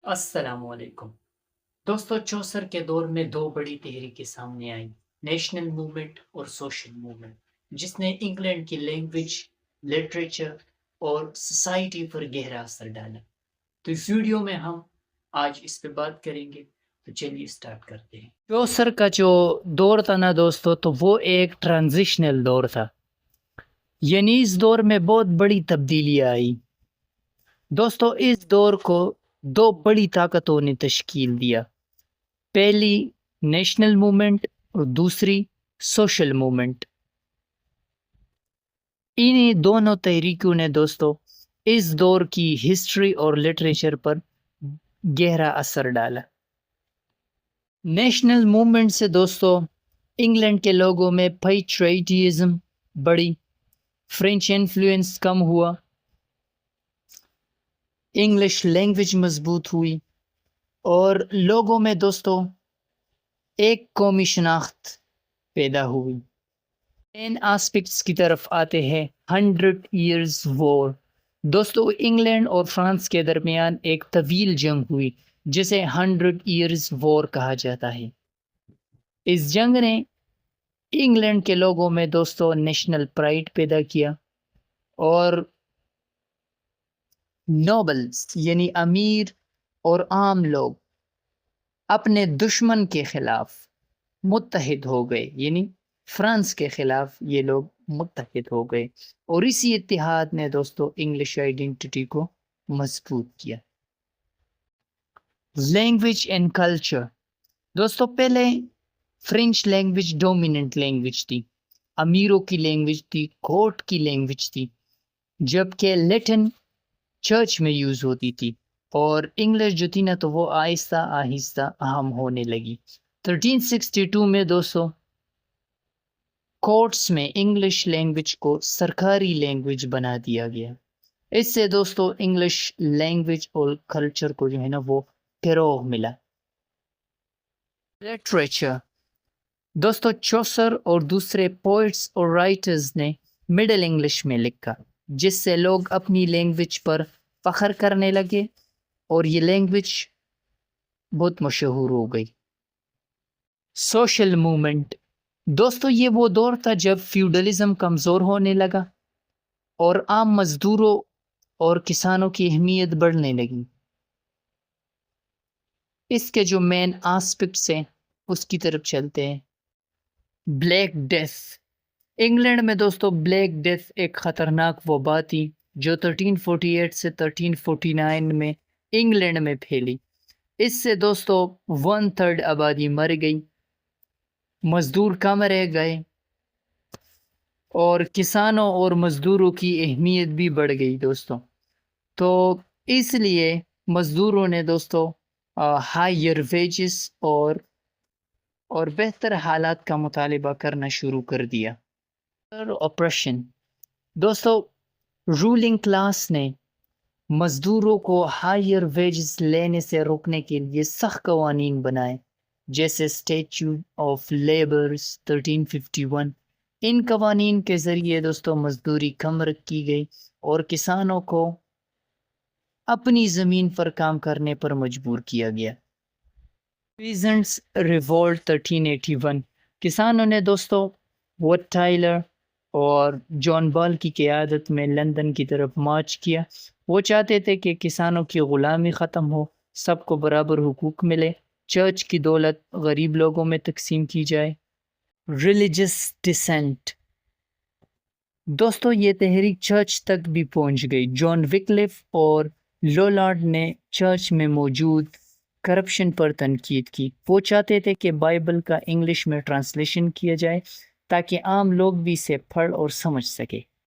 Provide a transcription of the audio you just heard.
السلام علیکم دوستو، چوسر کے دور میں دو بڑی تحریکیں سامنے آئیں: نیشنل موومنٹ اور سوشل موومنٹ، جس نے انگلینڈ کی لینگویج، لٹریچر اور سوسائٹی پر گہرا اثر ڈالا۔ تو اس ویڈیو میں ہم آج اس پہ بات کریں گے، تو چلیے سٹارٹ کرتے ہیں۔ چوسر کا جو دور تھا نا دوستو، تو وہ ایک ٹرانزیشنل دور تھا، یعنی اس دور میں بہت بڑی تبدیلی آئی۔ دوستو، اس دور کو دو بڑی طاقتوں نے تشکیل دیا: پہلی نیشنل موومنٹ اور دوسری سوشل موومنٹ۔ انہی دونوں تحریکوں نے دوستو اس دور کی ہسٹری اور لٹریچر پر گہرا اثر ڈالا۔ نیشنل موومنٹ سے دوستو انگلینڈ کے لوگوں میں پیٹریٹزم بڑھی، فرینچ انفلوئنس کم ہوا، انگلش لینگویج مضبوط ہوئی، اور لوگوں میں دوستو ایک قومی شناخت پیدا ہوئی۔ مین آسپیکٹس کی طرف آتے ہیں۔ 100 ایئرز وار۔ دوستو، انگلینڈ اور فرانس کے درمیان ایک طویل جنگ ہوئی جسے 100 ایئرز وار کہا جاتا ہے۔ اس جنگ نے انگلینڈ کے لوگوں میں دوستو نیشنل پرائڈ پیدا کیا، اور نوبلز یعنی امیر اور عام لوگ اپنے دشمن کے خلاف متحد ہو گئے، یعنی فرانس کے خلاف یہ لوگ متحد ہو گئے، اور اسی اتحاد نے دوستو انگلش آئیڈینٹی کو مضبوط کیا۔ Language and culture. دوستو، پہلے فرینچ لینگویج ڈومیننٹ لینگویج تھی، امیروں کی لینگویج تھی، کورٹ کی لینگویج تھی، جبکہ لیٹن چرچ میں یوز ہوتی تھی، اور انگلش جو تھی نا تو وہ آہستہ آہستہ عام ہونے لگی۔ 1362 میں دوستو کورٹس میں انگلش لینگویج کو سرکاری لینگویج بنا دیا گیا۔ اس سے دوستو انگلش لینگویج اور کلچر کو جو ہے نا وہ فروغ ملا۔ لٹریچر۔ دوستو، چوسر اور دوسرے پوئٹس اور رائٹرز نے مڈل انگلش میں لکھا، جس سے لوگ اپنی لینگویج پر فخر کرنے لگے، اور یہ لینگویج بہت مشہور ہو گئی۔ Social movement. دوستو، یہ وہ دور تھا جب فیوڈلزم کمزور ہونے لگا اور عام مزدوروں اور کسانوں کی اہمیت بڑھنے لگی۔ اس کے جو مین آسپیکٹس ہیں اس کی طرف چلتے ہیں۔ Black death. انگلینڈ میں دوستو بلیک ڈیتھ ایک خطرناک وبا تھی جو 1348 سے 1349 میں انگلینڈ میں پھیلی۔ اس سے دوستو 1/3 آبادی مر گئی، مزدور کم رہ گئے، اور کسانوں اور مزدوروں کی اہمیت بھی بڑھ گئی دوستو۔ تو اس لیے مزدوروں نے دوستو ہائر ویجز اور بہتر حالات کا مطالبہ کرنا شروع کر دیا۔ اپریشن۔ دوستو، رولنگ کلاس نے مزدوروں کو ہائر ویجز لینے سے روکنے کے لیے سخت قوانین بنائے، جیسے اسٹیچوٹ آف لیبرز 1351۔ ان قوانین کے ذریعے دوستو مزدوری کم رکھی گئی اور کسانوں کو اپنی زمین پر کام کرنے پر مجبور کیا گیا۔ Peasants revolt 1381۔ کسانوں نے دوستو وٹ ٹائلر اور جان بال کی قیادت میں لندن کی طرف مارچ کیا۔ وہ چاہتے تھے کہ کسانوں کی غلامی ختم ہو، سب کو برابر حقوق ملے، چرچ کی دولت غریب لوگوں میں تقسیم کی جائے۔ Religious dissent. دوستو، یہ تحریک چرچ تک بھی پہنچ گئی۔ جان وکلف اور لولارڈ نے چرچ میں موجود کرپشن پر تنقید کی۔ وہ چاہتے تھے کہ بائبل کا انگلش میں ٹرانسلیشن کیا جائے تاکہ عام لوگ بھی اسے پڑھ اور سمجھ سکے۔